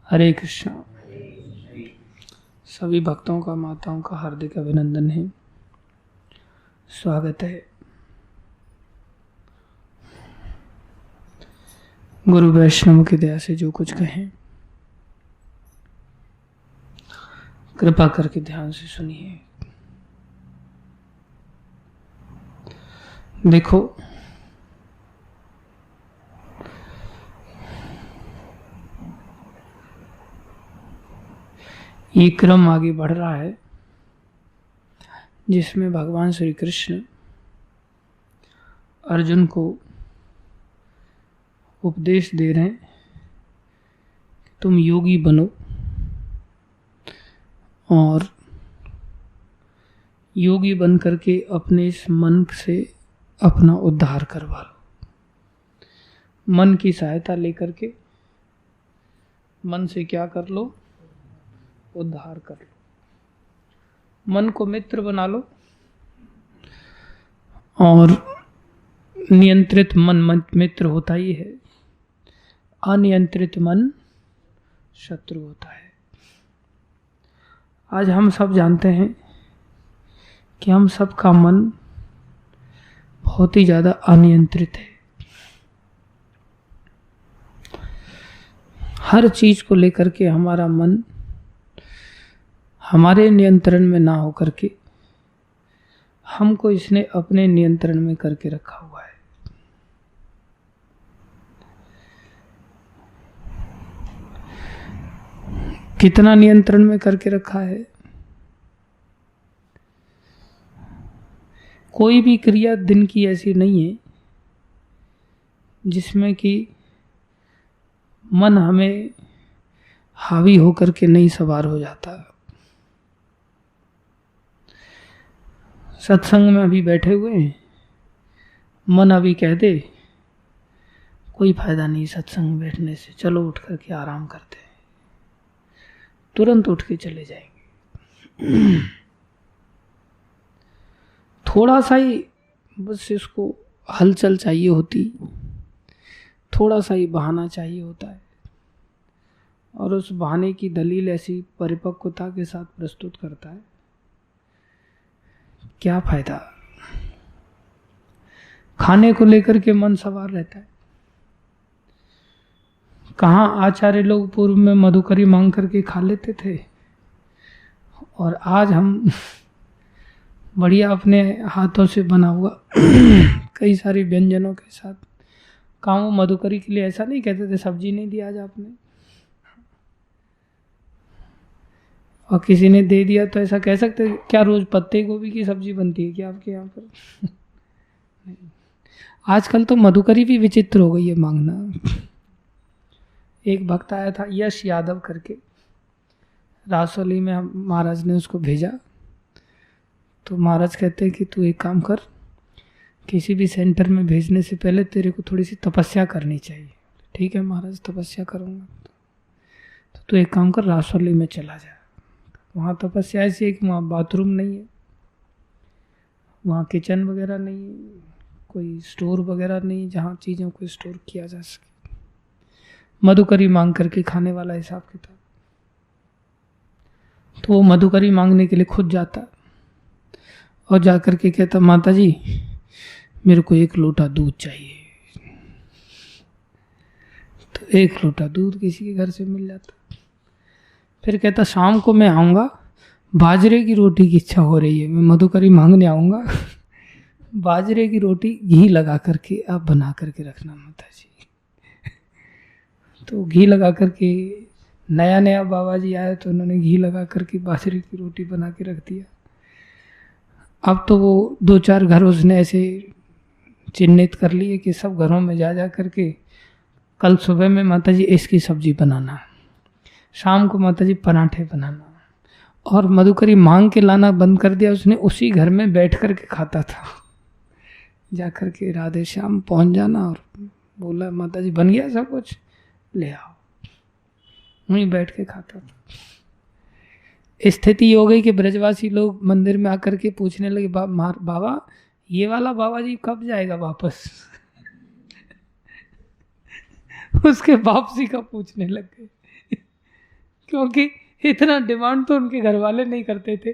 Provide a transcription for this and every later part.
हरे कृष्णा। सभी भक्तों का, माताओं का हार्दिक अभिनंदन है, स्वागत है। गुरु वैष्णव की दया से जो कुछ कहें कृपा करके ध्यान से सुनिए। देखो, ये क्रम आगे बढ़ रहा है जिसमें भगवान श्री कृष्ण अर्जुन को उपदेश दे रहे हैं कि तुम योगी बनो और योगी बन करके अपने इस मन से अपना उद्धार करवा लो। मन की सहायता लेकर के मन से क्या कर लो? उद्धार कर लो। मन को मित्र बना लो और नियंत्रित मन मित्र होता ही है, अनियंत्रित मन शत्रु होता है। आज हम सब जानते हैं कि हम सबका मन बहुत ही ज़्यादा अनियंत्रित है। हर चीज़ को लेकर के हमारा मन हमारे नियंत्रण में ना हो करके हमको इसने अपने नियंत्रण में करके रखा हुआ है। कितना नियंत्रण में करके रखा है? कोई भी क्रिया दिन की ऐसी नहीं है जिसमें कि मन हमें हावी होकर के नहीं सवार हो जाता। सत्संग में अभी बैठे हुए हैं, मन अभी कह दे कोई फायदा नहीं सत्संग में बैठने से, चलो उठ करके आराम करते हैं, तुरंत उठ के चले जाएंगे। थोड़ा सा ही बस इसको हलचल चाहिए होती, थोड़ा सा ही बहाना चाहिए होता है और उस बहाने की दलील ऐसी परिपक्वता के साथ प्रस्तुत करता है, क्या फायदा? खाने को लेकर के मन सवार रहता है। कहाँ आचार्य लोग पूर्व में मधुकरी मांग करके खा लेते थे और आज हम बढ़िया अपने हाथों से बना हुआ कई सारे व्यंजनों के साथ। कहाँ वो मधुकरी के लिए ऐसा नहीं कहते थे सब्जी नहीं दी आज आपने, और किसी ने दे दिया तो ऐसा कह सकते क्या रोज पत्ते गोभी की सब्जी बनती है क्या आपके यहाँ पर? आजकल तो मधुकरी भी विचित्र हो गई है मांगना। एक भक्त आया था यश यादव करके, रासोली में महाराज ने उसको भेजा तो महाराज कहते हैं कि तू एक काम कर, किसी भी सेंटर में भेजने से पहले तेरे को थोड़ी सी तपस्या करनी चाहिए। ठीक है महाराज, तपस्या करूँगा। तो तू एक काम कर, रासोली में चला जा। वहाँ तपस्या ऐसी है कि वहाँ बाथरूम नहीं है, वहाँ किचन वगैरह नहीं है, कोई स्टोर वगैरह नहीं जहाँ चीज़ों को स्टोर किया जा सके। मधुकरी मांग करके खाने वाला हिसाब किताब। तो वो मधुकरी मांगने के लिए खुद जाता और जा करके कहता माता जी मेरे को 1 लोटा दूध चाहिए। तो 1 लोटा दूध किसी के घर से मिल जाता। फिर कहता शाम को मैं आऊँगा, बाजरे की रोटी की इच्छा हो रही है, मैं मधुकरी मांगने आऊँगा। बाजरे की रोटी घी लगा करके आप बना करके रखना माता जी। तो घी लगा करके नया नया बाबा जी आए तो उन्होंने घी लगा करके बाजरे की रोटी बना के रख दिया। अब तो वो 2-4 घर उसने ऐसे चिन्हित कर लिए कि सब घरों में जा करके कल सुबह में माता जी इसकी सब्जी बनाना, शाम को माता जी पराठे बनाना, और मधुकरी मांग के लाना बंद कर दिया उसने। उसी घर में बैठ कर के खाता था, जा कर के राधे श्याम पहुंच जाना और बोला माता जी बन गया सब कुछ, ले आओ, वहीं बैठ के खाता था। स्थिति हो गई कि ब्रजवासी लोग मंदिर में आकर के पूछने लगे बाबा ये वाला बाबा जी कब जाएगा वापस? उसके वापसी का पूछने लग गए। क्योंकि इतना डिमांड तो उनके घर वाले नहीं करते थे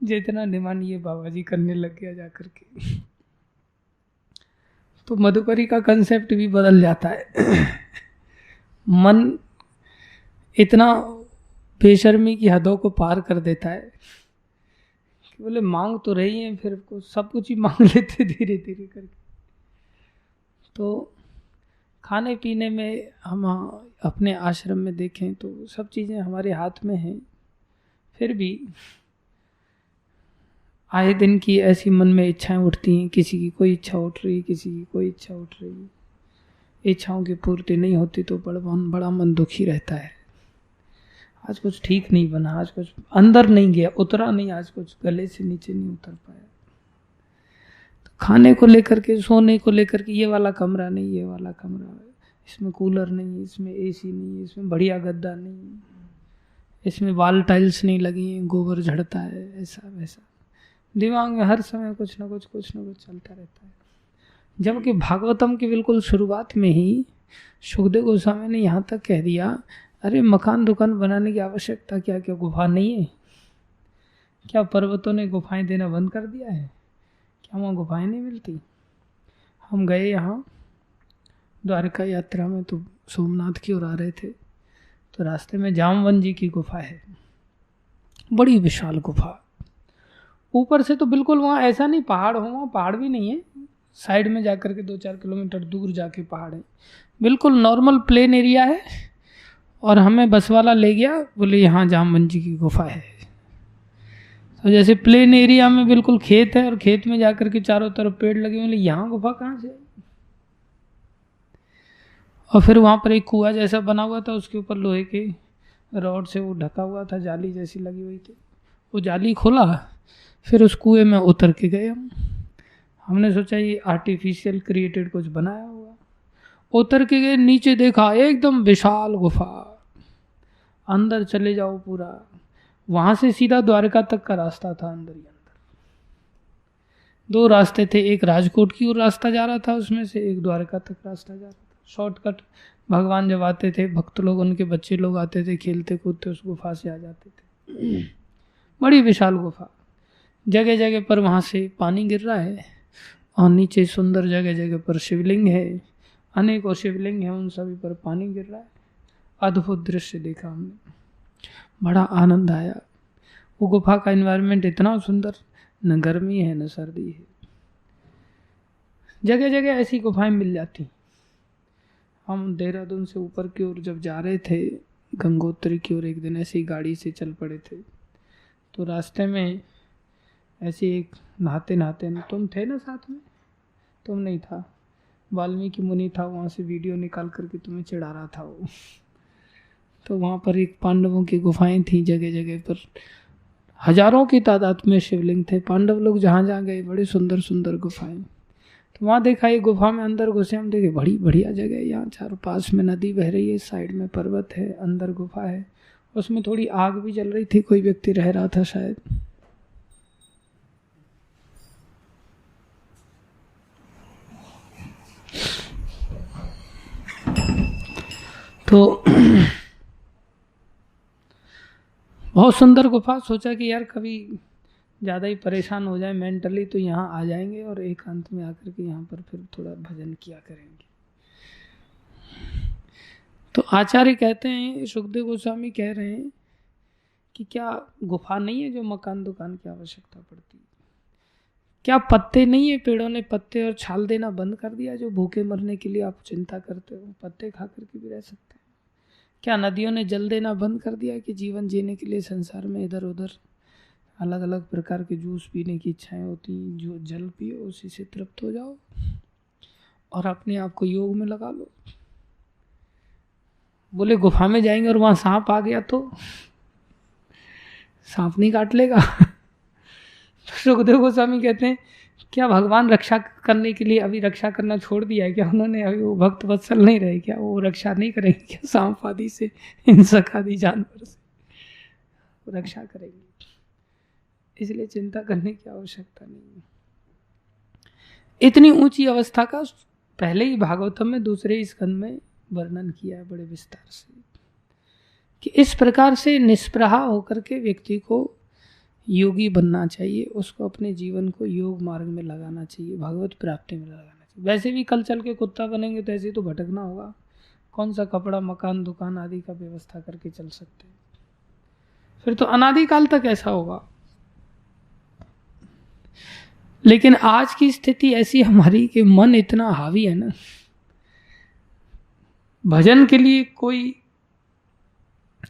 जितना डिमांड ये बाबा जी करने लग गया जाकर के। तो मधुकरी का कंसेप्ट भी बदल जाता है। मन इतना बेशर्मी की हदों को पार कर देता है कि बोले मांग तो रही है, फिर सब कुछ ही मांग लेते धीरे धीरे करके। तो खाने पीने में हम अपने आश्रम में देखें तो सब चीज़ें हमारे हाथ में हैं, फिर भी आए दिन की ऐसी मन में इच्छाएं उठती हैं, किसी की कोई इच्छा उठ रही, किसी की कोई इच्छा उठ रही, इच्छाओं की पूर्ति नहीं होती तो बड़ा मन दुखी रहता है। आज कुछ ठीक नहीं बना, आज कुछ अंदर नहीं गया, उतरा नहीं, आज कुछ गले से नीचे नहीं उतर पाया। तो खाने को लेकर के, सोने को लेकर के, ये वाला कमरा नहीं, ये वाला कमरा, इसमें कूलर नहीं, इसमें एसी नहीं, इसमें बढ़िया गद्दा नहीं, इसमें वॉल टाइल्स नहीं लगी हैं, गोबर झड़ता है, ऐसा वैसा। दिमाग में हर समय कुछ ना कुछ चलता रहता है। जबकि भागवतम की बिल्कुल शुरुआत में ही सुखदेव गोस्वामी ने यहाँ तक कह दिया, अरे मकान दुकान बनाने की आवश्यकता क्या, क्या गुफा नहीं है क्या? पर्वतों ने गुफाएं देना बंद कर दिया है क्या? वहाँ गुफाएं नहीं मिलती? हम गए यहाँ द्वारका यात्रा में, तो सोमनाथ की ओर आ रहे थे, तो रास्ते में जामवन जी की गुफा है, बड़ी विशाल गुफा। ऊपर से तो बिल्कुल वहाँ ऐसा नहीं पहाड़ हो, वहाँ पहाड़ भी नहीं है, साइड में जाकर के 2-4 किलोमीटर दूर जाके पहाड़ है, बिल्कुल नॉर्मल प्लेन एरिया है। और हमें बस वाला ले गया, बोले यहाँ जामवन जी की गुफा है। तो जैसे प्लेन एरिया में बिल्कुल खेत है और खेत में जाकर के चारों तरफ पेड़ लगे हुए, यहाँ गुफा कहाँ से? और फिर वहाँ पर एक कुआं जैसा बना हुआ था, उसके ऊपर लोहे के रॉड से वो ढका हुआ था, जाली जैसी लगी हुई थी। वो जाली खोला, फिर उस कुएं में उतर के गए हमने सोचा ये आर्टिफिशियल क्रिएटेड कुछ बनाया हुआ। उतर के गए, नीचे देखा एकदम विशाल गुफा, अंदर चले जाओ पूरा, वहां से सीधा द्वारका तक का रास्ता था, अंदर ही अंदर 2 रास्ते थे, एक राजकोट की ओर रास्ता जा रहा था, उसमें से एक द्वारका तक रास्ता जा रहा था। शॉर्टकट भगवान जब आते थे, भक्त लोग, उनके बच्चे लोग आते थे, खेलते कूदते उस गुफा से आ जाते थे। बड़ी विशाल गुफा, जगह जगह पर वहाँ से पानी गिर रहा है, और नीचे सुंदर जगह जगह पर शिवलिंग है, अनेकों शिवलिंग है, उन सभी पर पानी गिर रहा है। अद्भुत दृश्य देखा हमने, बड़ा आनंद आया। वो गुफा का एनवायरनमेंट इतना सुंदर, न गर्मी है न सर्दी है, जगह जगह ऐसी गुफाएं मिल जाती। हम देहरादून से ऊपर की ओर जब जा रहे थे, गंगोत्री की ओर, एक दिन ऐसे ही गाड़ी से चल पड़े थे, तो रास्ते में ऐसे एक नहाते नहाते, तुम थे ना साथ में? तुम नहीं था, वाल्मीकि मुनि था, वहाँ से वीडियो निकाल करके तुम्हें चिढ़ा रहा था वो। तो वहाँ पर एक पांडवों की गुफाएं थी, जगह जगह पर हजारों की तादाद में शिवलिंग थे। पांडव लोग जहाँ जहाँ गए, बड़े सुंदर सुंदर गुफाएं। तो वहाँ देखा, एक गुफा में अंदर घुसे, हम देखे बड़ी बढ़िया जगह है, यहाँ चारों पास में नदी बह रही है, साइड में पर्वत है, अंदर गुफा है, उसमें थोड़ी आग भी जल रही थी, कोई व्यक्ति रह रहा था शायद। तो बहुत सुंदर गुफा। सोचा कि यार कभी ज़्यादा ही परेशान हो जाए मेंटली तो यहाँ आ जाएंगे और एकांत में आकर के यहाँ पर फिर थोड़ा भजन किया करेंगे। तो आचार्य कहते हैं, सुखदेव गोस्वामी कह रहे हैं कि क्या गुफा नहीं है जो मकान दुकान की आवश्यकता पड़ती है? क्या पत्ते नहीं है, पेड़ों ने पत्ते और छाल देना बंद कर दिया जो भूखे मरने के लिए आप चिंता करते हो? पत्ते खा करके भी रह सकते हैं। क्या नदियों ने जल देना बंद कर दिया कि जीवन जीने के लिए संसार में इधर उधर अलग अलग प्रकार के जूस पीने की इच्छाएं होती हैं? जो जल पियो उसी से तृप्त हो जाओ और अपने आप को योग में लगा लो। बोले गुफा में जाएंगे और वहां सांप आ गया तो सांप नहीं काट लेगा? सुखदेव गोस्वामी कहते हैं, क्या भगवान रक्षा करने के लिए अभी रक्षा करना छोड़ दिया है क्या? उन्होंने अभी वो भक्त वत्सल नहीं रहे क्या? वो रक्षा नहीं करेंगे क्या? सांप आदि से, हिंसक आदि जानवर से रक्षा करेंगे, इसलिए चिंता करने की आवश्यकता नहीं है। इतनी ऊंची अवस्था का पहले ही भागवतम में दूसरे स्कंद में वर्णन किया है बड़े विस्तार से, कि इस प्रकार से निष्प्रहा होकर के व्यक्ति को योगी बनना चाहिए, उसको अपने जीवन को योग मार्ग में लगाना चाहिए, भगवत प्राप्ति में लगाना चाहिए। वैसे भी कल चल के कुत्ता बनेंगे तो ऐसे तो भटकना होगा, कौन सा कपड़ा मकान दुकान आदि का व्यवस्था करके चल सकते हैं, फिर तो अनादिकाल तक ऐसा होगा। लेकिन आज की स्थिति ऐसी हमारी कि मन इतना हावी है ना, भजन के लिए कोई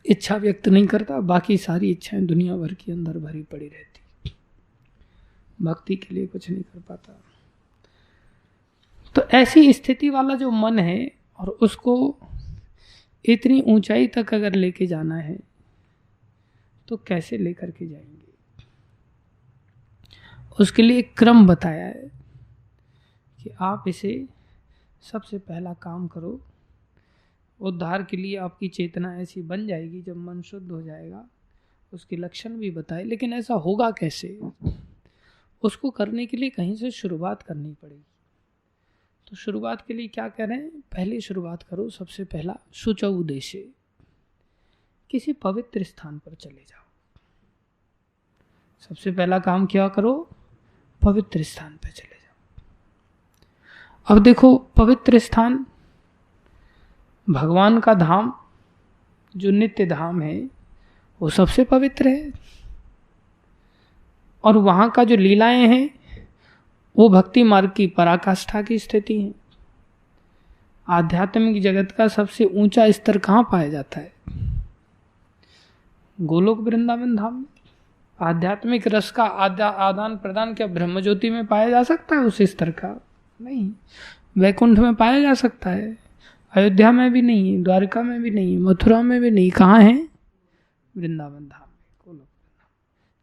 इच्छा व्यक्त नहीं करता, बाकी सारी इच्छाएं दुनिया भर के अंदर भरी पड़ी रहती, भक्ति के लिए कुछ नहीं कर पाता। तो ऐसी स्थिति वाला जो मन है और उसको इतनी ऊंचाई तक अगर लेके जाना है तो कैसे लेकर के जाएंगे? उसके लिए एक क्रम बताया है कि आप इसे सबसे पहला काम करो। उद्धार के लिए आपकी चेतना ऐसी बन जाएगी, जब मन शुद्ध हो जाएगा, उसके लक्षण भी बताए। लेकिन ऐसा होगा कैसे? उसको करने के लिए कहीं से शुरुआत करनी पड़ेगी। तो शुरुआत के लिए क्या कह रहे हैं? पहले शुरुआत करो, सबसे पहला शुचौ उद्देश्य, किसी पवित्र स्थान पर चले जाओ। सबसे पहला काम क्या करो? पवित्र स्थान पर चले जाओ। अब देखो, पवित्र स्थान, भगवान का धाम जो नित्य धाम है वो सबसे पवित्र है, और वहाँ का जो लीलाएं हैं वो भक्ति मार्ग की पराकाष्ठा की स्थिति है। आध्यात्मिक जगत का सबसे ऊंचा स्तर कहाँ पाया जाता है? गोलोक वृंदावन धाम में। आध्यात्मिक रस का आदान प्रदान क्या ब्रह्म ज्योति में पाया जा सकता है उस स्तर का? नहीं। वैकुंठ में पाया जा सकता है, अयोध्या में भी नहीं है, द्वारका में भी नहीं है, मथुरा में भी नहीं। कहाँ है? वृंदावन धाम में, गोलोक वृंदावन,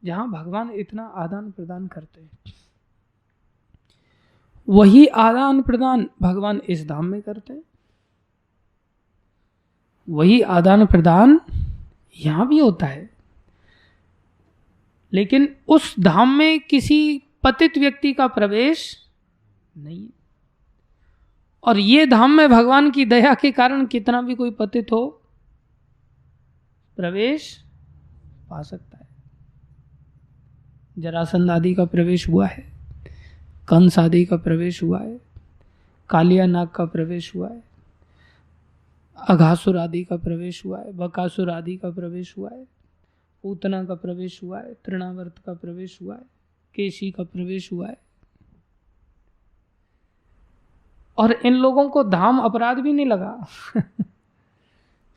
जहाँ भगवान इतना आदान प्रदान करते हैं। वही आदान प्रदान भगवान इस धाम में करते हैं, वही आदान प्रदान यहां भी होता है। लेकिन उस धाम में किसी पतित व्यक्ति का प्रवेश नहीं है, और ये धाम में भगवान की दया के कारण कितना भी कोई पतित हो प्रवेश पा सकता है। जरासंध आदि का प्रवेश हुआ है, कंस आदि का प्रवेश हुआ है, कालिया नाग का प्रवेश हुआ है, अघासुर आदि का प्रवेश हुआ है, बकासुर आदि का प्रवेश हुआ है, पूतना का प्रवेश हुआ है, तृणावर्त का प्रवेश हुआ है, केशी का प्रवेश हुआ है। और इन लोगों को धाम अपराध भी नहीं लगा।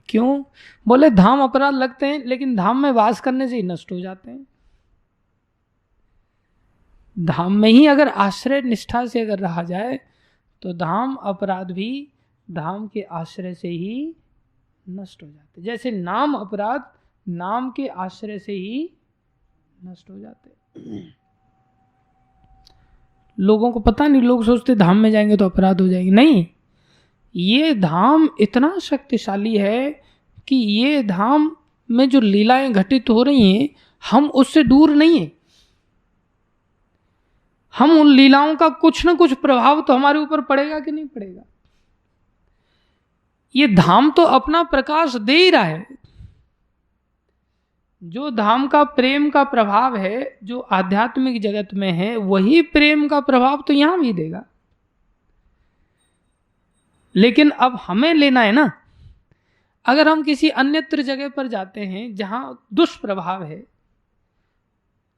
क्यों? बोले धाम अपराध लगते हैं, लेकिन धाम में वास करने से ही नष्ट हो जाते हैं। धाम में ही अगर आश्रय निष्ठा से अगर रहा जाए तो धाम अपराध भी धाम के आश्रय से ही नष्ट हो जाते। जैसे नाम अपराध नाम के आश्रय से ही नष्ट हो जाते। लोगों को पता नहीं, लोग सोचते धाम में जाएंगे तो अपराध हो जाएंगे। नहीं, ये धाम इतना शक्तिशाली है कि ये धाम में जो लीलाएं घटित हो रही हैं, हम उससे दूर नहीं है। हम उन लीलाओं का कुछ ना कुछ प्रभाव तो हमारे ऊपर पड़ेगा कि नहीं पड़ेगा। ये धाम तो अपना प्रकाश दे ही रहा है। जो धाम का प्रेम का प्रभाव है, जो आध्यात्मिक जगत में है, वही प्रेम का प्रभाव तो यहां भी देगा। लेकिन अब हमें लेना है ना। अगर हम किसी अन्यत्र जगह पर जाते हैं जहां दुष्प्रभाव है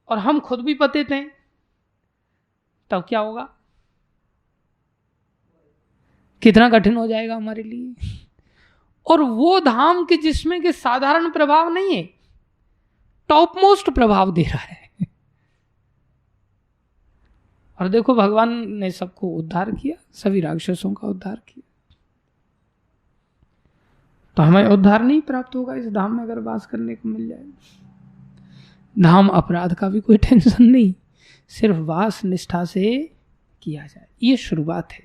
और हम खुद भी पतित हैं, तब क्या होगा? कितना कठिन हो जाएगा हमारे लिए। और वो धाम के जिसमें के साधारण प्रभाव नहीं है, टॉप मोस्ट प्रभाव दे रहा है। और देखो, भगवान ने सबको उद्धार किया, सभी राक्षसों का उद्धार किया। तो हमें उद्धार नहीं प्राप्त होगा इस धाम में अगर वास करने को मिल जाए। धाम अपराध का भी कोई टेंशन नहीं, सिर्फ वास निष्ठा से किया जाए, ये शुरुआत है।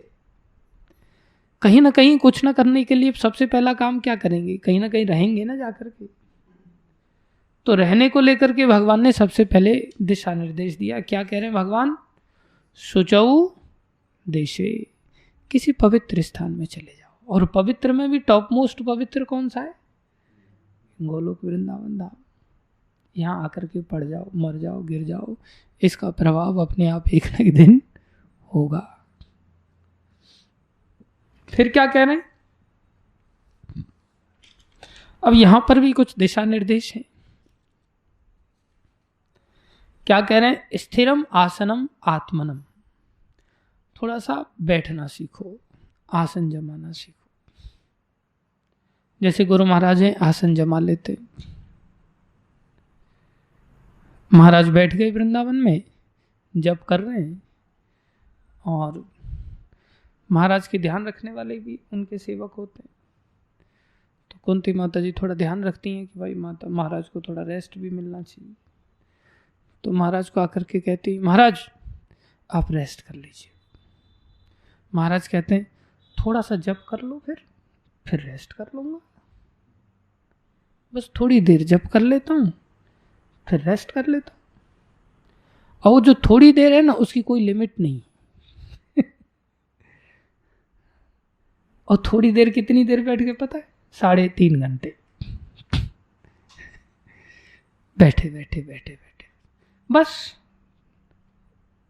कहीं ना कहीं कुछ ना करने के लिए सबसे पहला काम क्या करेंगे? कहीं ना कहीं रहेंगे ना जाकर के। तो रहने को लेकर के भगवान ने सबसे पहले दिशा निर्देश दिया। क्या कह रहे हैं भगवान? शुचौ देशे, किसी पवित्र स्थान में चले जाओ। और पवित्र में भी टॉप मोस्ट पवित्र कौन सा है? गोलोक वृंदावन धाम, यहाँ आकर के पड़ जाओ, मर जाओ, गिर जाओ, इसका प्रभाव अपने आप एक न एक दिन होगा। फिर क्या कह रहे हैं, अब यहां पर भी कुछ दिशा निर्देश हैं। क्या कह रहे हैं, स्थिरम आसनम आत्मनम, थोड़ा सा बैठना सीखो, आसन जमाना सीखो। जैसे गुरु महाराज हैं, आसन जमा लेते, महाराज बैठ गए वृंदावन में, जप कर रहे हैं, और महाराज के ध्यान रखने वाले भी उनके सेवक होते हैं। तो कुंती माता जी थोड़ा ध्यान रखती हैं कि भाई माता महाराज को थोड़ा रेस्ट भी मिलना चाहिए। तो महाराज को आकर के कहती, महाराज आप रेस्ट कर लीजिए। महाराज कहते हैं थोड़ा सा जप कर लो, फिर रेस्ट कर लूँगा, बस थोड़ी देर जप कर लेता हूँ, फिर रेस्ट कर लेता हूँ। और वो जो थोड़ी देर है ना, उसकी कोई लिमिट नहीं। और थोड़ी देर कितनी देर बैठ के पता है, 3.5 घंटे बैठे बैठे बैठे बैठे, बस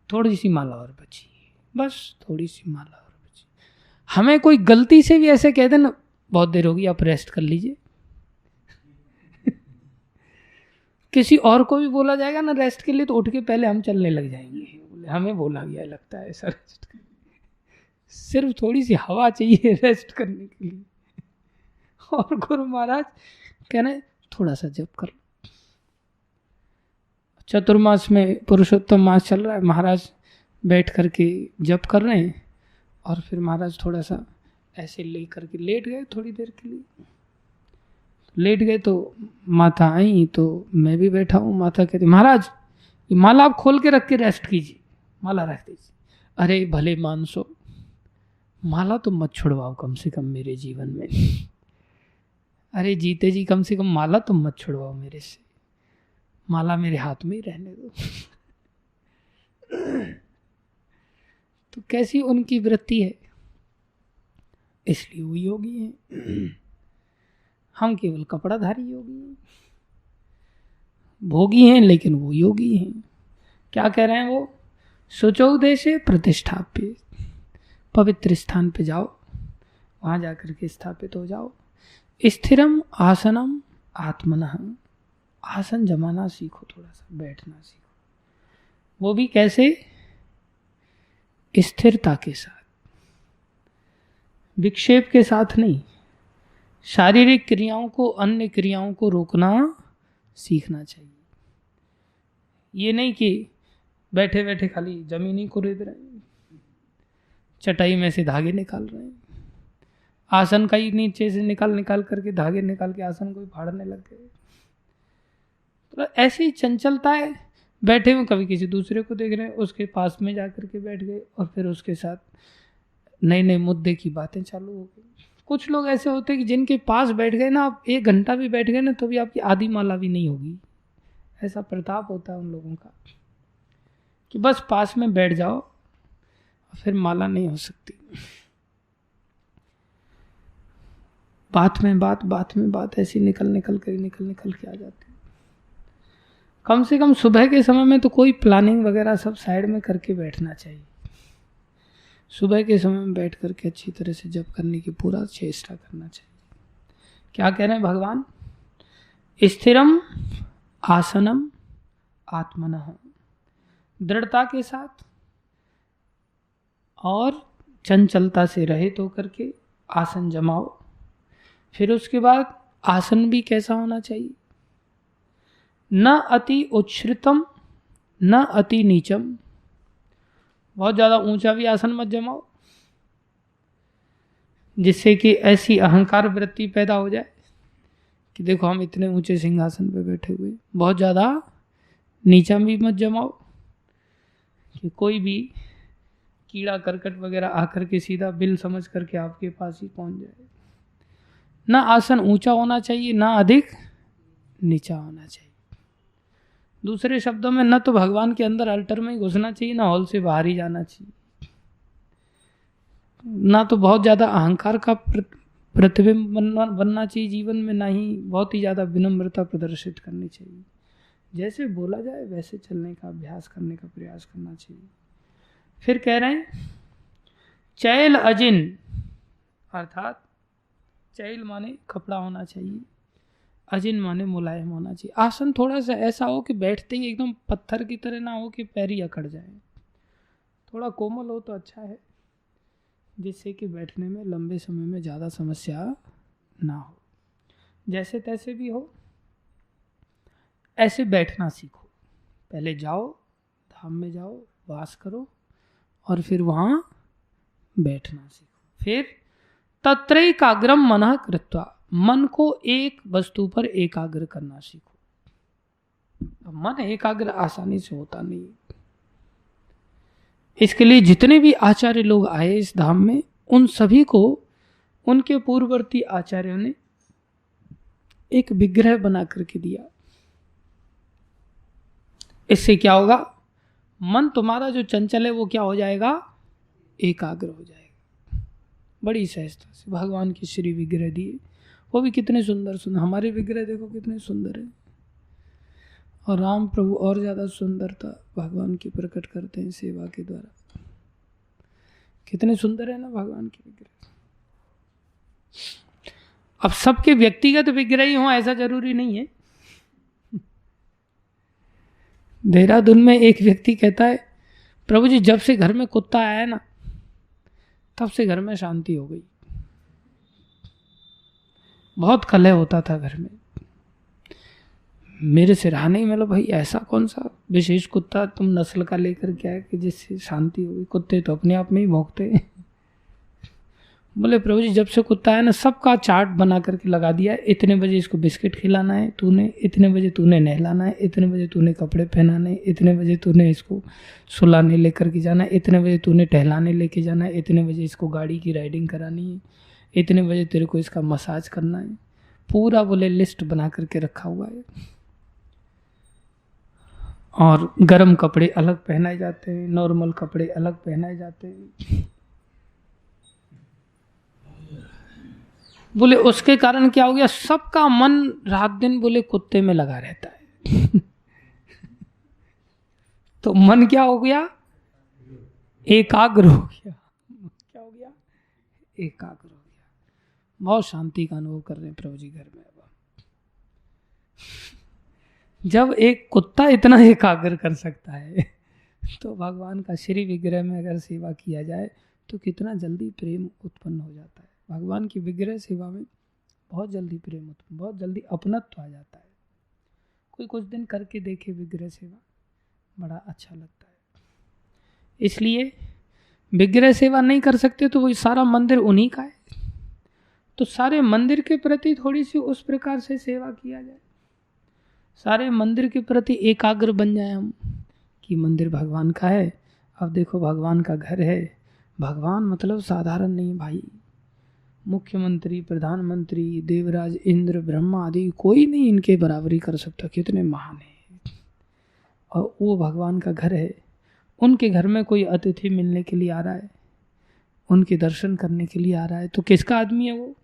थोड़ी सी माला और बची, बस थोड़ी सी माला और बची। हमें कोई गलती से भी ऐसे कह दे ना, बहुत देर होगी आप रेस्ट कर लीजिए, किसी और को भी बोला जाएगा ना रेस्ट के लिए, तो उठ के पहले हम चलने लग जाएंगे, बोले हमें बोला गया लगता है ऐसा रेस्ट करने। सिर्फ थोड़ी सी हवा चाहिए रेस्ट करने के लिए। और गुरु महाराज कह रहे थोड़ा सा जप कर लो। चतुर्मास में पुरुषोत्तम मास चल रहा है, महाराज बैठ करके जप कर रहे हैं, और फिर महाराज थोड़ा सा ऐसे ले करके लेट गए थोड़ी देर के लिए। लेट गए तो माता आई, तो मैं भी बैठा हूँ। माता कहती, महाराज ये माला आप खोल के रख के रेस्ट कीजिए, माला रख दीजिए। अरे भले मानसो, माला तो मत छुड़वाओ कम से कम मेरे जीवन में। अरे जीते जी कम से कम माला तो मत छुड़वाओ मेरे से, माला मेरे हाथ में ही रहने दो। तो कैसी उनकी वृत्ति है, इसलिए वो योगी हैं। हम केवल कपड़ाधारी योगी हैं, भोगी हैं, लेकिन वो योगी हैं। क्या कह रहे हैं वो, शुचौ देशे प्रतिष्ठाप्य, पवित्र स्थान पे जाओ, वहां जाकर के स्थापित हो जाओ। स्थिरम आसनम आत्मनः, आसन जमाना सीखो, थोड़ा सा बैठना सीखो। वो भी कैसे, स्थिरता के साथ, विक्षेप के साथ नहीं। शारीरिक क्रियाओं को, अन्य क्रियाओं को रोकना सीखना चाहिए। ये नहीं कि बैठे बैठे खाली जमीन ही को रेत रहे हैं, चटाई में से धागे निकाल रहे हैं, आसन का ही नीचे से निकाल करके धागे निकाल के आसन को ही फाड़ने लग गए। तो ऐसी चंचलता है, बैठे हुए कभी किसी दूसरे को देख रहे हैं, उसके पास में जाकर के बैठ गए, और फिर उसके साथ नए नए मुद्दे की बातें चालू हो गई। कुछ लोग ऐसे होते हैं कि जिनके पास बैठ गए ना, आप 1 घंटा भी बैठ गए ना, तो भी आपकी आधी माला भी नहीं होगी। ऐसा प्रताप होता है उन लोगों का कि बस पास में बैठ जाओ, फिर माला नहीं हो सकती। बात में बात ऐसी निकल के आ जाती है। कम से कम सुबह के समय में तो कोई प्लानिंग वगैरह सब साइड में करके बैठना चाहिए। सुबह के समय में बैठ करके अच्छी तरह से जप करने की पूरा चेष्टा करना चाहिए। क्या कह रहे हैं भगवान, स्थिरम आसनम आत्मनः, दृढ़ता के साथ और चंचलता से रहित होकर के आसन जमाओ। फिर उसके बाद आसन भी कैसा होना चाहिए, न अति उच्छ्रितम न अति नीचम, बहुत ज़्यादा ऊंचा भी आसन मत जमाओ जिससे कि ऐसी अहंकार वृत्ति पैदा हो जाए कि देखो हम इतने ऊंचे सिंहासन पे बैठे हुए। बहुत ज़्यादा नीचा भी मत जमाओ कि कोई भी कीड़ा करकट वगैरह आकर के सीधा बिल समझ करके आपके पास ही पहुंच जाए। ना आसन ऊंचा होना चाहिए, ना अधिक नीचा होना चाहिए। दूसरे शब्दों में, न तो भगवान के अंदर अल्टर में ही घुसना चाहिए, ना हॉल से बाहर ही जाना चाहिए। ना तो बहुत ज़्यादा अहंकार का प्रतिबिंब बनना चाहिए जीवन में, ना ही बहुत ही ज़्यादा विनम्रता प्रदर्शित करनी चाहिए। जैसे बोला जाए वैसे चलने का अभ्यास करने का प्रयास करना चाहिए। फिर कह रहे हैं चैल अजिन, अर्थात चैल माने कपड़ा होना चाहिए, अजिन माने मुलायम होना चाहिए। आसन थोड़ा सा ऐसा हो कि बैठते ही एकदम पत्थर की तरह ना हो कि पैर ही अकड़ जाए, थोड़ा कोमल हो तो अच्छा है, जिससे कि बैठने में लंबे समय में ज़्यादा समस्या ना हो। जैसे तैसे भी हो ऐसे बैठना सीखो। पहले जाओ, धाम में जाओ, वास करो, और फिर वहाँ बैठना सीखो। फिर तत्रैकाग्रम मनः कृत्वा, मन को एक वस्तु पर एकाग्र करना सीखो। मन एकाग्र आसानी से होता नहीं। इसके लिए जितने भी आचार्य लोग आए इस धाम में, उन सभी को उनके पूर्ववर्ती आचार्यों ने एक विग्रह बना करके दिया। इससे क्या होगा, मन तुम्हारा जो चंचल है वो क्या हो जाएगा, एकाग्र हो जाएगा। बड़ी सहजता से भगवान की श्री विग्रह दिए, वो भी कितने सुंदर सुंदर। हमारे विग्रह देखो कितने सुंदर है, और राम प्रभु और ज़्यादा सुंदरता भगवान की प्रकट करते हैं सेवा के द्वारा। कितने सुंदर है ना भगवान की विग्रह। अब सबके व्यक्तिगत विग्रह ही हो ऐसा जरूरी नहीं है। देहरादून में एक व्यक्ति कहता है, प्रभु जी जब से घर में कुत्ता आया ना तब से घर में शांति हो गई। बहुत कलह होता था घर में, मेरे से रहा नहीं। मतलब भाई ऐसा कौन सा विशेष कुत्ता तुम नस्ल का लेकर के आए कि जिससे शांति हो गई? कुत्ते तो अपने आप में ही भौंकते हैं। बोले प्रभु जी जब से कुत्ता है ना, सबका चार्ट बना करके लगा दिया है। इतने बजे इसको बिस्किट खिलाना है तूने, इतने बजे तूने नहलाना है, इतने बजे तूने कपड़े पहनाने, इतने बजे तूने इसको सुलाने लेकर के जाना है, इतने बजे तूने टहलाने लेके जाना है, इतने बजे इसको गाड़ी की राइडिंग करानी है, इतने बजे तेरे को इसका मसाज करना है। पूरा बोले लिस्ट बना करके रखा हुआ है। और गर्म कपड़े अलग पहनाए जाते हैं, नॉर्मल कपड़े अलग पहनाए जाते हैं। बोले उसके कारण क्या हो गया, सबका मन रात दिन बोले कुत्ते में लगा रहता है। तो मन क्या हो गया, एकाग्र हो गया। क्या हो गया, एकाग्र हो गया। बहुत शांति का अनुभव कर रहे हैं प्रभु जी घर में। जब एक कुत्ता इतना एकाग्र कर सकता है तो भगवान का श्री विग्रह में अगर सेवा किया जाए तो कितना जल्दी प्रेम उत्पन्न हो जाता है। भगवान की विग्रह सेवा में बहुत जल्दी प्रेम उत्पन्न, बहुत जल्दी अपनत्व आ जाता है। कोई कुछ दिन करके देखे विग्रह सेवा, बड़ा अच्छा लगता है। इसलिए विग्रह सेवा नहीं कर सकते तो वो सारा मंदिर उन्हीं का है, तो सारे मंदिर के प्रति थोड़ी सी उस प्रकार से सेवा किया जाए, सारे मंदिर के प्रति एकाग्र बन जाए हम कि मंदिर भगवान का है। अब देखो भगवान का घर है। भगवान मतलब साधारण नहीं भाई, मुख्यमंत्री, प्रधानमंत्री, देवराज, इंद्र, ब्रह्मा आदि कोई नहीं इनके बराबरी कर सकता, कितने महान है। और वो भगवान का घर है। उनके घर में कोई अतिथि मिलने के लिए आ रहा है, उनके दर्शन करने के लिए आ रहा है, तो किसका आदमी है वो,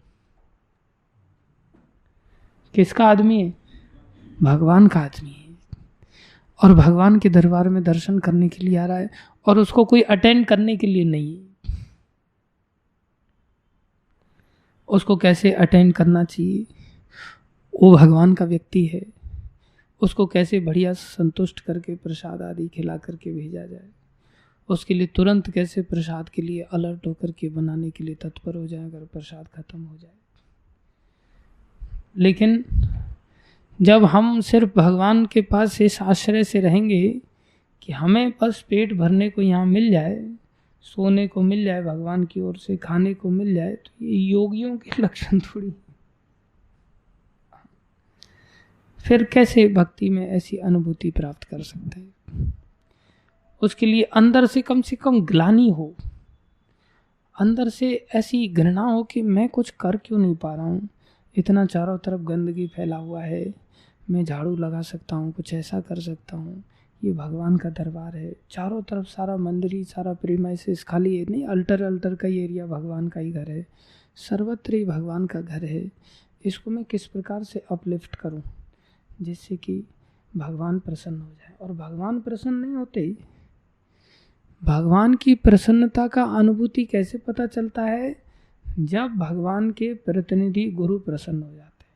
किसका आदमी है, भगवान का आदमी है। और भगवान के दरबार में दर्शन करने के लिए आ रहा है, और उसको कोई अटेंड करने के लिए नहीं है। उसको कैसे अटेंड करना चाहिए, वो भगवान का व्यक्ति है, उसको कैसे बढ़िया संतुष्ट करके प्रसाद आदि खिला करके भेजा जाए, उसके लिए तुरंत कैसे प्रसाद के लिए अलर्ट होकर के बनाने के लिए तत्पर हो जाए अगर प्रसाद खत्म हो जाए। लेकिन जब हम सिर्फ भगवान के पास इस आश्रय से रहेंगे कि हमें बस पेट भरने को यहाँ मिल जाए, सोने को मिल जाए, भगवान की ओर से खाने को मिल जाए, तो ये योगियों के लक्षण थोड़ी। फिर कैसे भक्ति में ऐसी अनुभूति प्राप्त कर सकते हैं। उसके लिए अंदर से कम ग्लानि हो, अंदर से ऐसी घृणा हो कि मैं कुछ कर क्यों नहीं पा रहा हूँ, इतना चारों तरफ गंदगी फैला हुआ है, मैं झाड़ू लगा सकता हूँ, कुछ ऐसा कर सकता हूँ। ये भगवान का दरबार है, चारों तरफ सारा मंदिर ही, सारा प्रीमाइसेस खाली है नहीं, अल्टर का ही एरिया भगवान का ही घर है, सर्वत्र ही भगवान का घर है, इसको मैं किस प्रकार से अपलिफ्ट करूं जिससे कि भगवान प्रसन्न हो जाए। और भगवान प्रसन्न नहीं होते, भगवान की प्रसन्नता का अनुभूति कैसे पता चलता है, जब भगवान के प्रतिनिधि गुरु प्रसन्न हो जाते हैं।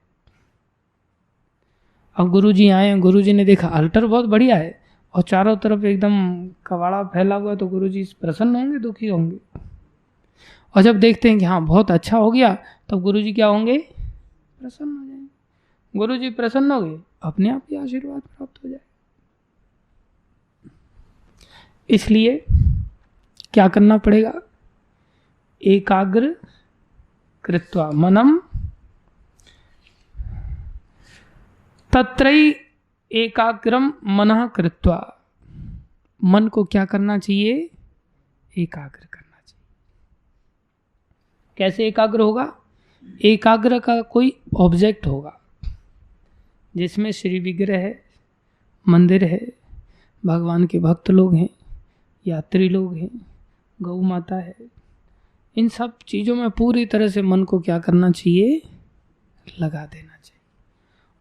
अब गुरु जी आए, गुरु जी ने देखा अल्टर बहुत बढ़िया है और चारों तरफ एकदम कबाड़ा फैला हुआ है, तो गुरु जी प्रसन्न होंगे, दुखी होंगे? और जब देखते हैं कि हाँ बहुत अच्छा हो गया, तब गुरु जी क्या होंगे? प्रसन्न हो जाएंगे। गुरु जी प्रसन्न हो गए, अपने आप ही आशीर्वाद प्राप्त हो जाए। इसलिए क्या करना पड़ेगा? एकाग्र कृत्वा मनम तत्रई एकाग्रम मनः कृत्वा। मन को क्या करना चाहिए? एकाग्र करना चाहिए। कैसे एकाग्र होगा? एकाग्र का कोई ऑब्जेक्ट होगा जिसमें श्री विग्रह है, मंदिर है, भगवान के भक्त लोग हैं, यात्री लोग हैं, गौ माता है। इन सब चीज़ों में पूरी तरह से मन को क्या करना चाहिए? लगा देना चाहिए।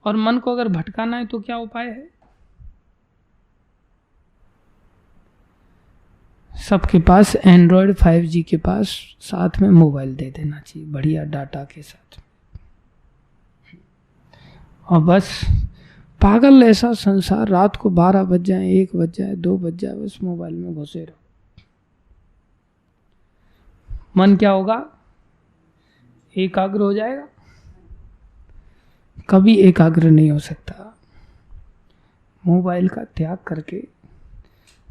और मन को अगर भटकाना है तो क्या उपाय है? सबके पास एंड्रॉयड 5G के पास साथ में मोबाइल दे देना चाहिए, बढ़िया डाटा के साथ। और बस पागल ऐसा संसार, रात को 12 बज जाए, 1 बज जाए, 2 बज जाए, बस मोबाइल में घुसे रहो। मन क्या होगा? एकाग्र हो जाएगा? कभी एकाग्र नहीं हो सकता। मोबाइल का त्याग करके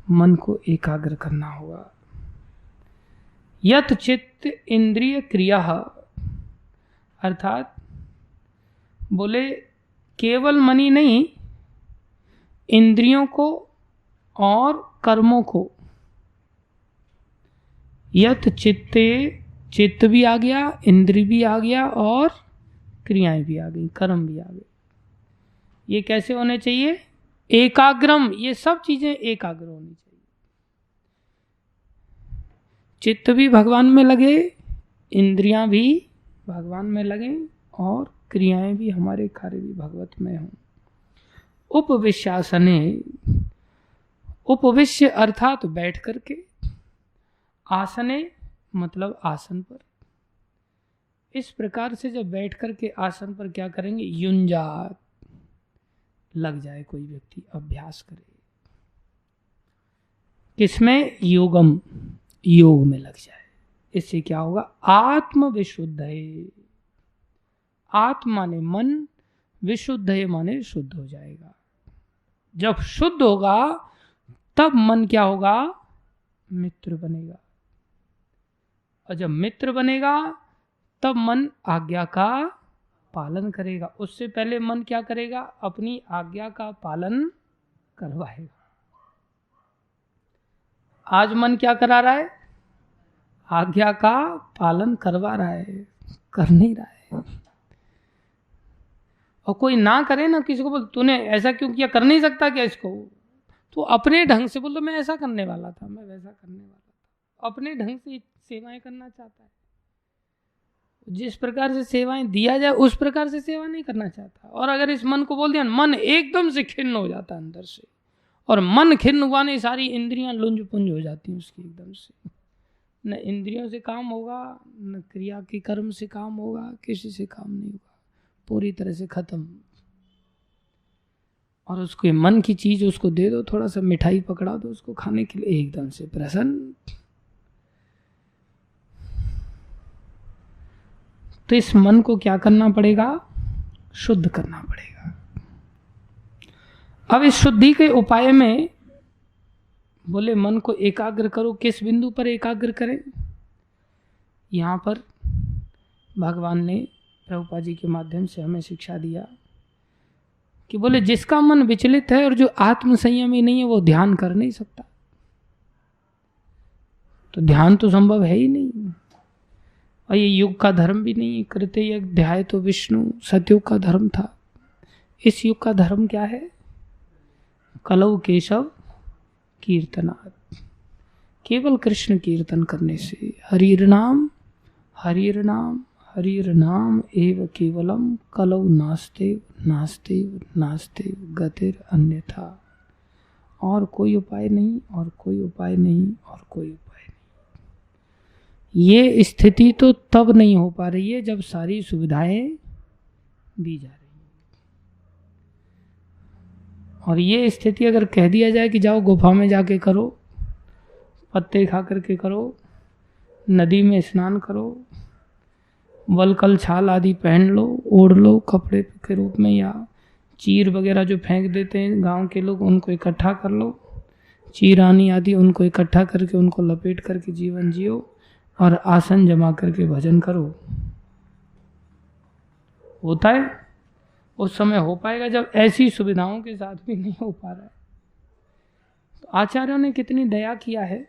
मन को एकाग्र करना होगा। यत चित्त इंद्रिय क्रिया, अर्थात बोले केवल मन ही नहीं, इंद्रियों को और कर्मों को। यत चित्ते, चित्त भी आ गया, इंद्रिय भी आ गया और क्रियाएं भी आ गई, कर्म भी आ गए। ये कैसे होने चाहिए? एकाग्रम। ये सब चीजें एकाग्र होनी चाहिए। चित्त भी भगवान में लगे, इंद्रियां भी भगवान में लगे और क्रियाएं भी, हमारे कार्य भी भगवत में हों। उपविश्यासने, उपविश्य अर्थात बैठ करके, आसने मतलब आसन पर। इस प्रकार से जब बैठ करके आसन पर क्या करेंगे? युंजात, लग जाए कोई व्यक्ति, अभ्यास करे। किसमें? योगम, योग में लग जाए। इससे क्या होगा? आत्म विशुद्ध है। आत्मा माने मन, विशुद्ध है माने शुद्ध हो जाएगा। जब शुद्ध होगा तब मन क्या होगा? मित्र बनेगा। और जब मित्र बनेगा तब मन आज्ञा का पालन करेगा। उससे पहले मन क्या करेगा? अपनी आज्ञा का पालन करवाएगा। आज मन क्या करा रहा है? आज्ञा का पालन करवा रहा है, कर नहीं रहा है। और कोई ना करे ना, किसी को बोल तूने ऐसा क्यों किया, कर नहीं सकता क्या इसको? तो अपने ढंग से बोल दो मैं ऐसा करने वाला था, मैं वैसा करने वाला था। अपने ढंग से सेवाएं करना चाहता है। जिस प्रकार से सेवाएं दिया जाए उस प्रकार से सेवा नहीं करना चाहता। और अगर इस मन को बोल दिया, मन एकदम से खिन्न हो जाता है अंदर से। और मन खिन्न हुआ नहीं, सारी इंद्रियां लुंज पुंज हो जाती हैं उसकी एकदम से। न इंद्रियों से काम होगा, न क्रिया के कर्म से काम होगा, किसी से काम नहीं होगा, पूरी तरह से खत्म। और उसको मन की चीज उसको दे दो, थोड़ा सा मिठाई पकड़ा दो उसको खाने के लिए, एकदम से प्रसन्न। तो इस मन को क्या करना पड़ेगा? शुद्ध करना पड़ेगा। अब इस शुद्धि के उपाय में बोले मन को एकाग्र करो। किस बिंदु पर एकाग्र करें? यहाँ पर भगवान ने प्रभुपाद जी के माध्यम से हमें शिक्षा दिया कि बोले जिसका मन विचलित है और जो आत्म संयमी नहीं है वो ध्यान कर नहीं सकता। तो ध्यान तो संभव है ही नहीं, और ये युग का धर्म भी नहीं है। कृत्य यज्ञ ध्याय तो विष्णु, सतयुग का धर्म था। इस युग का धर्म क्या है? कलौ केशव कीर्तनात्, केवल कृष्ण कीर्तन करने से, हरिर नाम हरिर नाम हरिर नाम एव केवलम कलौ नास्ते नास्ते नास्ते गतिर अन्यथा। और कोई उपाय नहीं, और कोई उपाय नहीं, और कोई उपाय नहीं। ये स्थिति तो तब नहीं हो पा रही है जब सारी सुविधाएं दी जा रही हैं। और ये स्थिति अगर कह दिया जाए कि जाओ गुफा में जाके करो, पत्ते खा करके करो, नदी में स्नान करो, वलकल छाल आदि पहन लो, ओढ़ लो कपड़े के रूप में, या चीर वगैरह जो फेंक देते हैं गांव के लोग उनको इकट्ठा कर लो, चीरानी आदि उनको इकट्ठा करके उनको लपेट करके जीवन जियो और आसन जमा करके भजन करो। होता है? उस समय हो पाएगा जब ऐसी सुविधाओं के साथ भी नहीं हो पा रहा है। तो आचार्यों ने कितनी दया किया है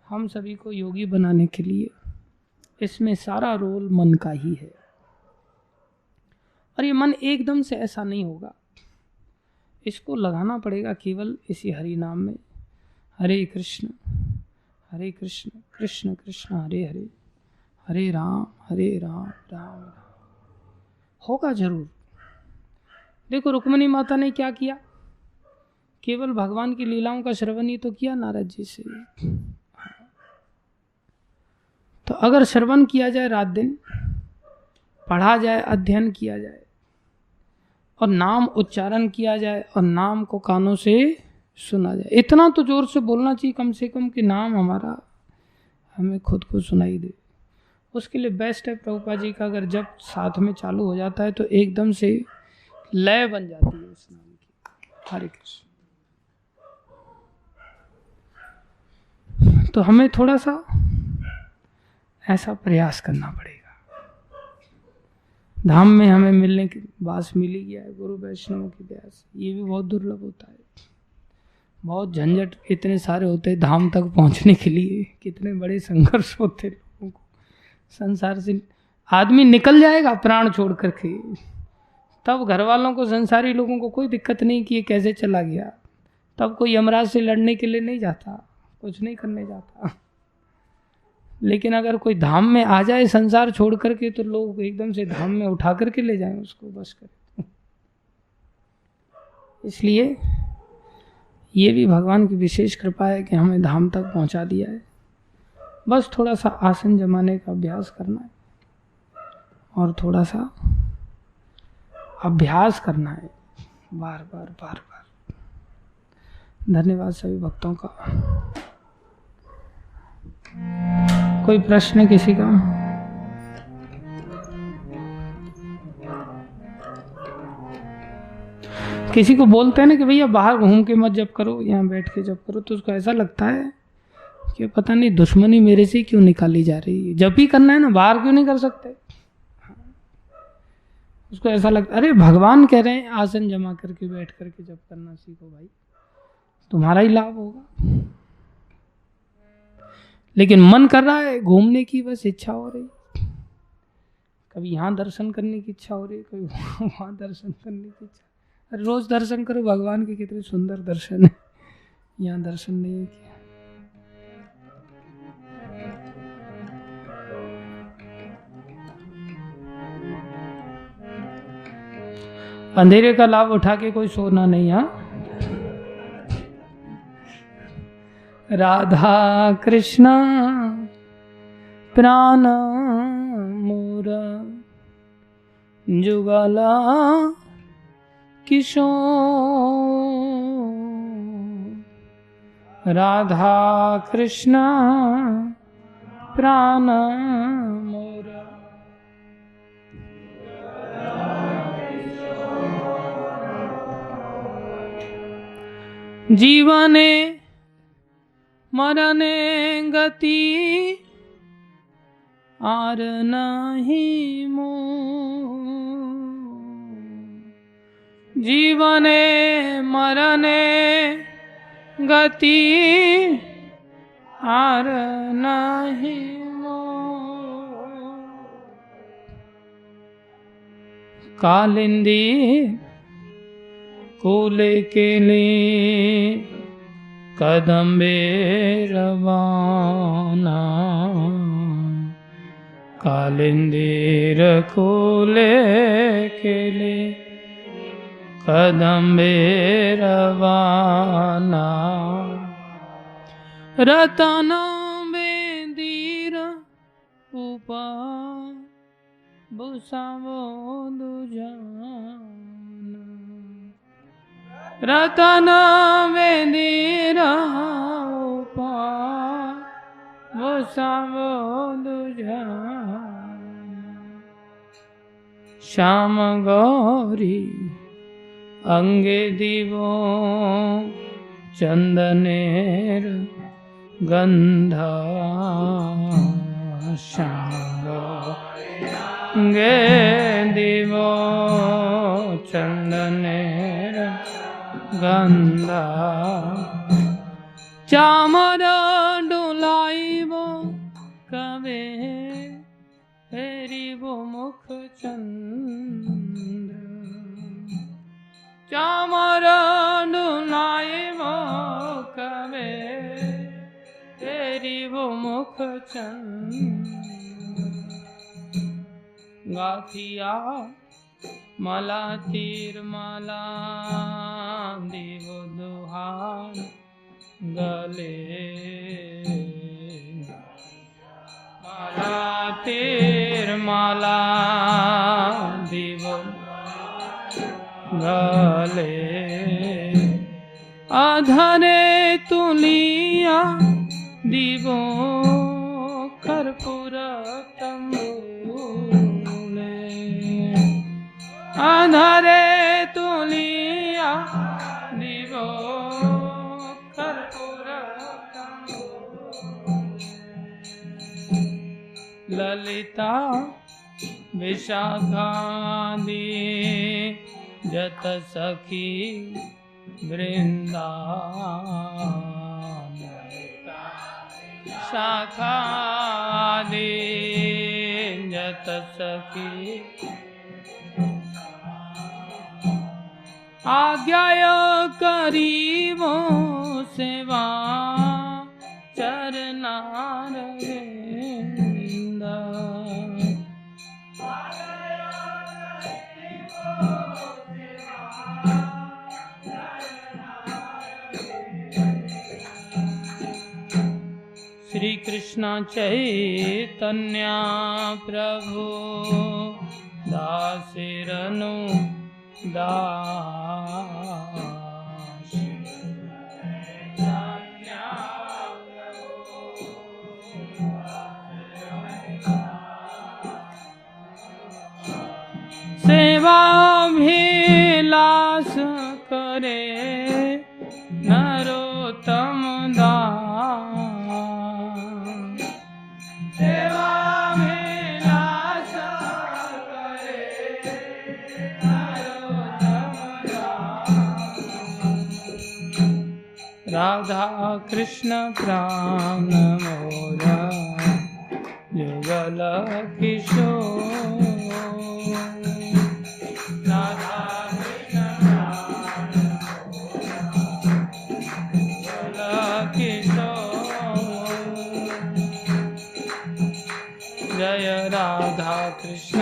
हम सभी को योगी बनाने के लिए। इसमें सारा रोल मन का ही है। और ये मन एकदम से ऐसा नहीं होगा, इसको लगाना पड़ेगा केवल इसी हरि नाम में। हरे कृष्ण कृष्ण कृष्ण हरे हरे, हरे राम राम राम। होगा जरूर। देखो रुक्मिणी माता ने क्या किया, केवल भगवान की लीलाओं का श्रवण ही तो किया नारद जी से। तो अगर श्रवण किया जाए, रात दिन पढ़ा जाए, अध्ययन किया जाए और नाम उच्चारण किया जाए और नाम को कानों से सुना जाए, इतना तो जोर से बोलना चाहिए कम से कम कि नाम हमारा हमें खुद को सुनाई दे। उसके लिए बेस्ट है प्रभुपाद जी का, अगर जब साथ में चालू हो जाता है तो एकदम से लय बन जाती है उस नाम की। हरे कृष्ण। तो हमें थोड़ा सा ऐसा प्रयास करना पड़ेगा। धाम में हमें मिलने की बास मिली गया है गुरु वैष्णव की दया से, ये भी बहुत दुर्लभ होता है। बहुत झंझट इतने सारे होते हैं धाम तक पहुंचने के लिए, कितने बड़े संघर्ष होते लोगों को। संसार से आदमी निकल जाएगा प्राण छोड़ करके, तब घर वालों को, संसारी लोगों को कोई दिक्कत नहीं कि ये कैसे चला गया। तब कोई यमराज से लड़ने के लिए नहीं जाता, कुछ नहीं करने जाता। लेकिन अगर कोई धाम में आ जाए संसार छोड़ करके, तो लोग एकदम से धाम में उठा करके ले जाएं उसको, बस करें। इसलिए ये भी भगवान की विशेष कृपा है कि हमें धाम तक पहुंचा दिया है। बस थोड़ा सा आसन जमाने का अभ्यास करना है और थोड़ा सा अभ्यास करना है, बार बार बार बार। धन्यवाद सभी भक्तों का। कोई प्रश्न किसी का? किसी को बोलते हैं ना कि भैया बाहर घूम के मत जप करो, यहाँ बैठ के जप करो, तो उसको ऐसा लगता है कि पता नहीं दुश्मनी मेरे से क्यों निकाली जा रही है। जप ही करना है ना, बाहर क्यों नहीं कर सकते? उसको ऐसा लगता, अरे भगवान कह रहे हैं आसन जमा करके बैठ करके जप करना सीखो भाई, तुम्हारा ही लाभ होगा। लेकिन मन कर रहा है घूमने की, बस इच्छा हो रही, कभी यहाँ दर्शन करने की इच्छा हो रही, कभी वहाँ दर्शन करने की इच्छा। अरे रोज दर्शन करो भगवान के, कितने सुंदर दर्शन है, यहाँ दर्शन नहीं किया। अंधेरे का लाभ उठा के कोई सोना नहीं। हाँ, राधा कृष्ण प्राण मोर जुगला किशोर, राधा कृष्ण प्राण मोर। जीवने मरने गति आर नहीं मोह, जीवने मरने गति आर नहीं मोह। कालिंदी को लेके ले कदम्बे रवाना, कालिंदीर फूले खिले कदम्बे रवाना रतन बेंदीर उपा बुसावो दुजाना रतन बेंदीर उपा बुसावो दुजाना श्याम गौरी अंगे दिवो चंदनेर गंधा श्याम अंगे दिवो चंदनेर गंधा चामर डोलाइबो कवे फेरिबो मुख चंद्र चामर डोलाइबो कवे फेरिबो मुख चंद्र गाथिया माला तीर माला देव दुहार गले माला तीर माला देव गले आधरे तुलिया दीवो कर्पूर तंबूले आधरे तुलिया दीवो कर्पूर तंबूले ललिता विशाखादि जत सखी वृंदा शाखादि जत सखी आज्ञाय करीबो सेवा चरनार विंद श्री कृष्ण चैतन्य प्रभु दासिरनु दास सेवा अभिलाष करे नरोत्तम दास सेवा अभिलाष करे नरोत्तम दास राधा कृष्ण प्राण मोरा युगल किशोर राधा कृष्ण प्राण युगल किशोर जय राधा कृष्ण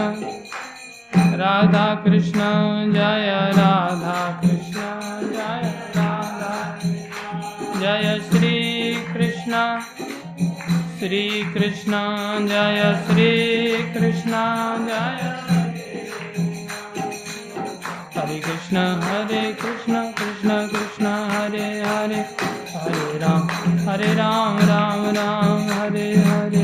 जय राधा कृष्ण जय राधा जय श्री कृष्ण जय श्री कृष्ण जय हरे कृष्ण कृष्ण कृष्ण हरे हरे हरे राम राम राम हरे हरे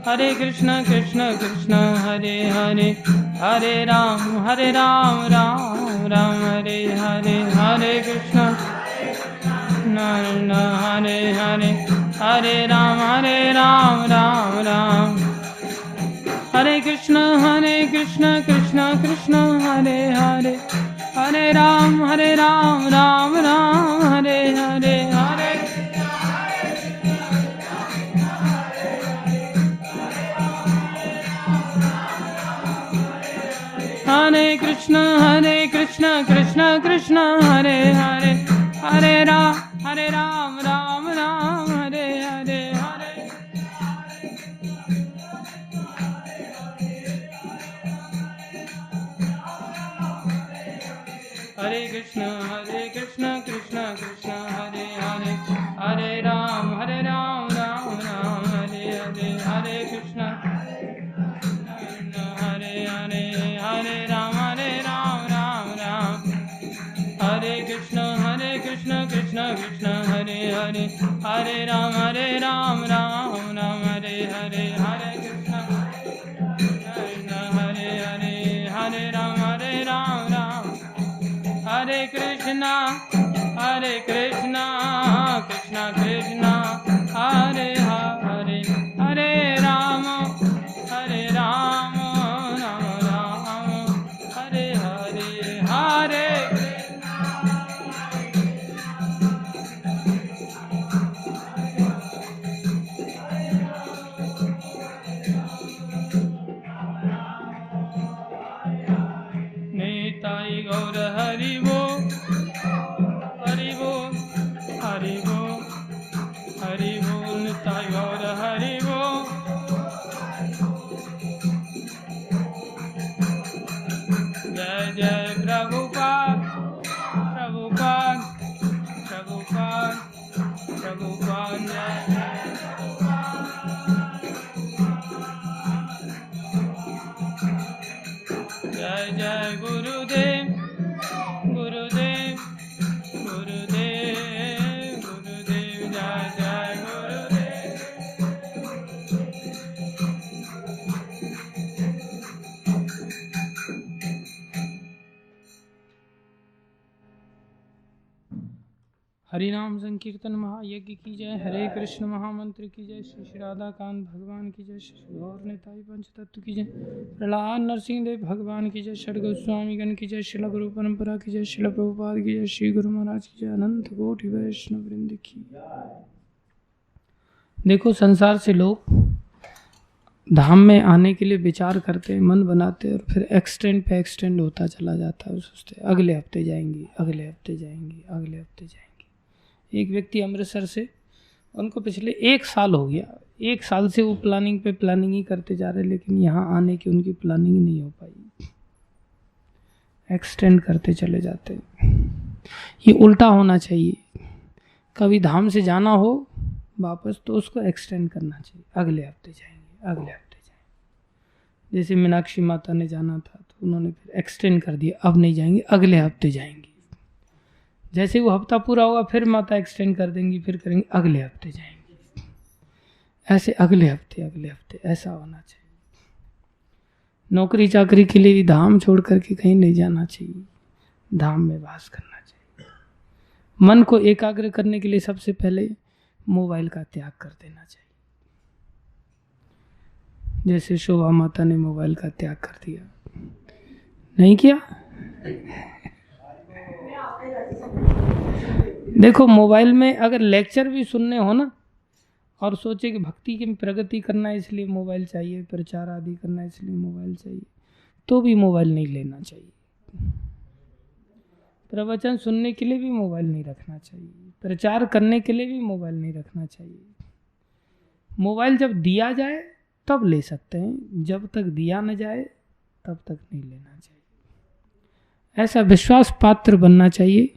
हरे कृष्ण कृष्ण कृष्ण हरे हरे हरे राम राम राम हरे हरे हरे कृष्ण हरे हरे हरे राम राम राम हरे कृष्ण कृष्ण कृष्ण हरे हरे हरे राम राम राम हरे हरे हरे हरे कृष्ण कृष्ण कृष्ण हरे हरे, हरे राम राम राम हरे हरे, हरे कृष्ण कृष्ण कृष्ण हरे हरे, हरे राम राम राम हरे हरे, हरे कृष्ण हरे हरे, हरे राम राम राम, हरे कृष्ण कृष्ण कृष्ण हरे हरे, हरे राम राम राम हरे हरे, हरे कृष्ण हरे हरे, हरे राम राम, हरे कृष्णा कृष्णा कृष्णा हरे हरे, हरे राम राम राम हरे हरे, हरे निताई गौर हरि वो, हरि वो, हरि वो, हरि वो, निताई गौर हरि वो, जय जय प्रभुपाद प्रभुपाद प्रभुपाद प्रभुपाद, जय जय गुरुदेव गुरुदेव गुरुदेव गुरुदेव, जय जय गुरुदेव। हरि नाम संकीर्तन महायज्ञ की जय, हरे कृष्ण महामंत्र की जय, श्री श्री राधा कांत भगवान की जय, श्री गौर निताई पंचतत्व की जय, प्रहलाद नरसिंह देव भगवान की जय, षड गोस्वामी गण की जय, शिला गुरु परंपरा की जय, शिला प्रभुपाद की जय, श्री गुरु महाराज की जय, अनंत कोटि वैष्णव वृंद की। देखो संसार से लोग धाम में आने के लिए विचार करते हैं, मन बनाते हैं, और फिर एक्सटेंड पे एक्सटेंड होता चला जाता है। सोचते अगले हफ्ते जाएंगे, अगले हफ्ते जाएंगे, अगले हफ्ते जाएंगे। एक व्यक्ति अमृतसर से, उनको पिछले 1 साल हो गया, 1 साल से वो प्लानिंग पे प्लानिंग ही करते जा रहे, लेकिन यहाँ आने की उनकी प्लानिंग ही नहीं हो पाई, एक्सटेंड करते चले जाते हैं। ये उल्टा होना चाहिए, कभी धाम से जाना हो वापस तो उसको एक्सटेंड करना चाहिए, अगले हफ्ते जाएंगे, अगले हफ्ते जाएंगे। जैसे मीनाक्षी माता ने जाना था तो उन्होंने फिर एक्सटेंड कर दिया, अब नहीं जाएंगे, अगले हफ्ते जाएंगे। जैसे वो हफ्ता पूरा होगा फिर माता एक्सटेंड कर देंगी, फिर करेंगे अगले हफ्ते जाएंगे, ऐसे अगले हफ्ते ऐसा होना चाहिए। नौकरी चाकरी के लिए भी धाम छोड़ करके कहीं नहीं जाना चाहिए, धाम में वास करना चाहिए। मन को एकाग्र करने के लिए सबसे पहले मोबाइल का त्याग कर देना चाहिए। जैसे शोभा माता ने मोबाइल का त्याग कर दिया, नहीं किया? देखो मोबाइल में अगर लेक्चर भी सुनने हो ना, और सोचे कि भक्ति की प्रगति करना है इसलिए मोबाइल चाहिए, प्रचार आदि करना है इसलिए मोबाइल चाहिए, तो भी मोबाइल नहीं लेना चाहिए। प्रवचन सुनने के लिए भी मोबाइल नहीं रखना चाहिए, प्रचार करने के लिए भी मोबाइल नहीं रखना चाहिए। मोबाइल जब दिया जाए तब ले सकते हैं, जब तक दिया न जाए तब तक नहीं लेना चाहिए। ऐसा विश्वास पात्र बनना चाहिए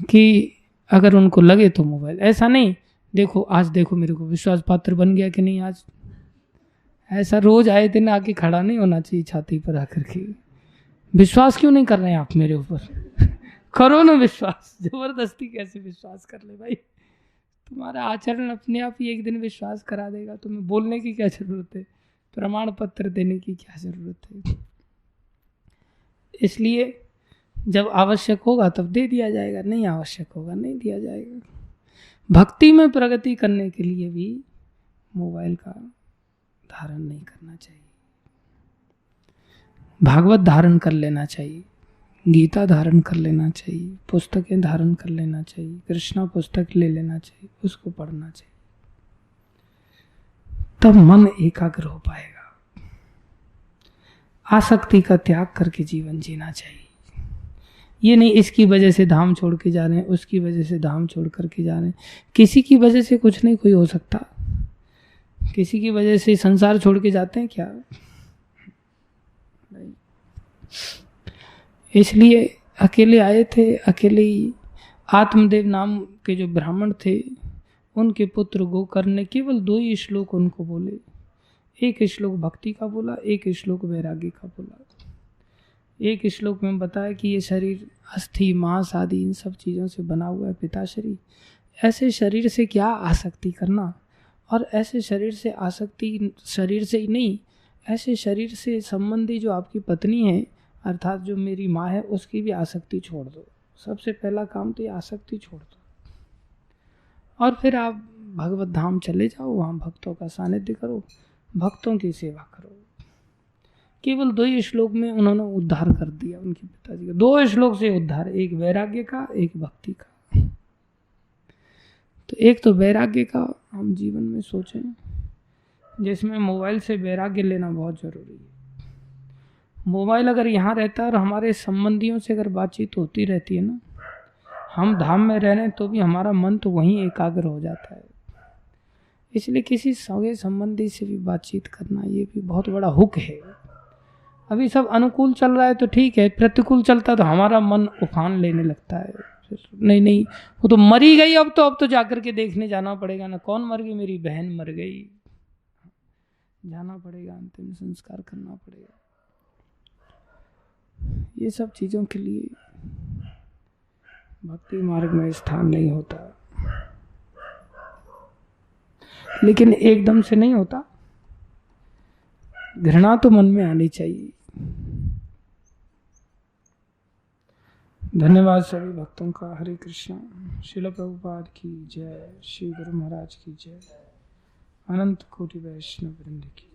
कि अगर उनको लगे तो मोबाइल, ऐसा नहीं देखो आज देखो मेरे को विश्वास पात्र बन गया कि नहीं आज, ऐसा रोज आए दिन आके खड़ा नहीं होना चाहिए छाती पर आकर के। विश्वास क्यों नहीं कर रहे हैं आप मेरे ऊपर? करो ना विश्वास, जबरदस्ती कैसे विश्वास कर ले भाई? तुम्हारा आचरण अपने आप ही एक दिन विश्वास करा देगा। तुम्हें बोलने की क्या जरूरत है, प्रमाण पत्र देने की क्या जरूरत है? इसलिए जब आवश्यक होगा तब दे दिया जाएगा, नहीं आवश्यक होगा नहीं दिया जाएगा। भक्ति में प्रगति करने के लिए भी मोबाइल का धारण नहीं करना चाहिए। भागवत धारण कर लेना चाहिए, गीता धारण कर लेना चाहिए, पुस्तकें धारण कर लेना चाहिए, कृष्णा पुस्तक ले लेना चाहिए, उसको पढ़ना चाहिए, तब मन एकाग्र हो पाएगा। आसक्ति का त्याग करके जीवन जीना चाहिए। ये नहीं इसकी वजह से धाम छोड़ के जा रहे हैं, उसकी वजह से धाम छोड़ करके जा रहे हैं। किसी की वजह से कुछ नहीं कोई हो सकता। किसी की वजह से संसार छोड़ के जाते हैं क्या? नहीं। इसलिए अकेले आए थे, अकेले ही आत्मदेव नाम के जो ब्राह्मण थे उनके पुत्र गोकर्ण ने केवल 2 ही श्लोक उनको बोले। एक श्लोक भक्ति का बोला, एक श्लोक वैराग्य का बोला। एक श्लोक में बताया कि ये शरीर अस्थि मांस आदि इन सब चीज़ों से बना हुआ है पिताश्री, ऐसे शरीर से क्या आसक्ति करना, और ऐसे शरीर से आसक्ति शरीर से ही नहीं, ऐसे शरीर से संबंधी जो आपकी पत्नी है अर्थात जो मेरी माँ है उसकी भी आसक्ति छोड़ दो। सबसे पहला काम तो ये आसक्ति छोड़ दो, और फिर आप भगवत धाम चले जाओ, वहाँ भक्तों का सानिध्य करो, भक्तों की सेवा करो। केवल 2 ही श्लोक में उन्होंने उद्धार कर दिया उनके पिताजी का। 2 श्लोक से उद्धार, एक वैराग्य का, एक भक्ति का। तो एक तो वैराग्य का हम जीवन में सोचें, जिसमें मोबाइल से वैराग्य लेना बहुत जरूरी है। मोबाइल अगर यहाँ रहता है और हमारे संबंधियों से अगर बातचीत होती रहती है ना, हम धाम में रह रहे हैं तो भी हमारा मन तो वहीं एकाग्र हो जाता है। इसलिए किसी सगे संबंधी से भी बातचीत करना ये भी बहुत बड़ा हुक है। अभी सब अनुकूल चल रहा है तो ठीक है, प्रतिकूल चलता तो हमारा मन उफान लेने लगता है। फिर नहीं वो तो मरी गई, अब तो जाकर के देखने जाना पड़ेगा ना। कौन मर गई? मेरी बहन मर गई, जाना पड़ेगा, अंतिम संस्कार करना पड़ेगा। ये सब चीज़ों के लिए भक्ति मार्ग में स्थान नहीं होता, लेकिन एकदम से नहीं होता। घृणा तो मन में आनी चाहिए। धन्यवाद सभी भक्तों का। हरे कृष्णा। श्रील प्रभुपाद की जय, श्री गुरु महाराज की जय, अनंत कोटि वैष्णव वृंद की।